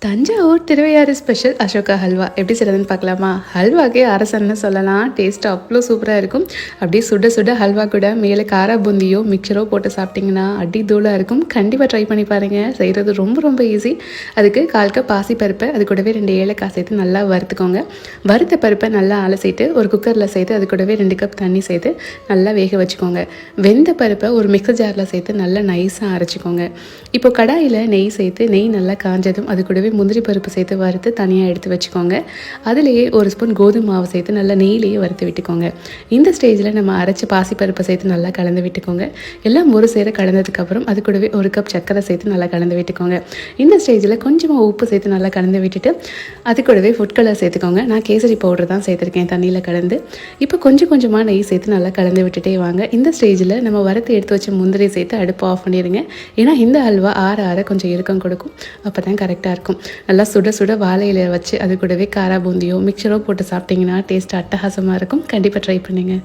Thanjavur Thiruvaiyaru special Ashoka halwa எப்படி செய்கிறதுன்னு பார்க்கலாமா? ஹல்வாக்கே அரசன்னு சொல்லலாம். டேஸ்ட் அவ்வளோ சூப்பராக இருக்கும். அப்படியே சுட சுட ஹல்வா கூட மேலே காரா பூந்தியோ மிக்சரோ போட்டு சாப்பிட்டிங்கன்னா அடி தூளாக இருக்கும். கண்டிப்பாக ட்ரை பண்ணி பாருங்கள். செய்கிறது ரொம்ப ரொம்ப ஈஸி. அதுக்கு 1/4 கப் பாசிப்பருப்பை அது கூடவே 2 ஏலக்காய் சேர்த்து நல்லா வறுத்துக்கோங்க. வறுத்த பருப்பை நல்லா அலசிட்டு ஒரு குக்கரில் சேர்த்து அது கூடவே 2 கப் தண்ணி சேர்த்து நல்லா வேக வச்சுக்கோங்க. வெந்த பருப்பை ஒரு மிக்சர் ஜாரில் சேர்த்து நல்லா நைஸாக அரைச்சிக்கோங்க. இப்போ கடாயில் நெய் சேர்த்து நெய் நல்லா காஞ்சதும் அது கூடவே முந்திரி பருப்பு சேர்த்து வறுத்து தனியாக எடுத்து வச்சுக்கோங்க. அதிலேயே ஒரு ஸ்பூன் கோதுமை மாவு சேர்த்து நல்லா நெய்லேயே வறுத்து விட்டுக்கோங்க. இந்த ஸ்டேஜில் நம்ம அரைச்சி பாசிப்பருப்பை சேர்த்து நல்லா கலந்து விட்டுக்கோங்க. எல்லாம் ஒரு சேர கலந்ததுக்கப்புறம் அது கூடவே 1 கப் சர்க்கரை சேர்த்து நல்லா கலந்து விட்டுக்கோங்க. இந்த ஸ்டேஜில் கொஞ்சமாக உப்பு சேர்த்து நல்லா கலந்து விட்டுட்டு அது கூடவே ஃபுட் கலர் சேர்த்துக்கோங்க. நான் கேசரி பவுடர் தான் சேர்த்துருக்கேன் தண்ணியில் கலந்து. இப்போ கொஞ்சம் கொஞ்சமாக நெய் சேர்த்து நல்லா கலந்து விட்டுட்டே வாங்க. இந்த ஸ்டேஜில் நம்ம வறுத்து எடுத்து வச்ச முந்திரி சேர்த்து அடுப்பு ஆஃப் பண்ணிடுங்க. ஏன்னா இந்த ஹல்வா ஆற கொஞ்சம் இறுக்கம் கொடுக்கும். அப்போ தான் கரெக்டாக இருக்கும். நல்லா சுட சுட வாழை இலையை வச்சு அது கூடவே காரா பூந்தியோ மிக்சரோ போட்டு சாப்பிட்டிங்கன்னா டேஸ்ட் அட்டகாசமாக இருக்கும். கண்டிப்பாக ட்ரை பண்ணுங்கள்.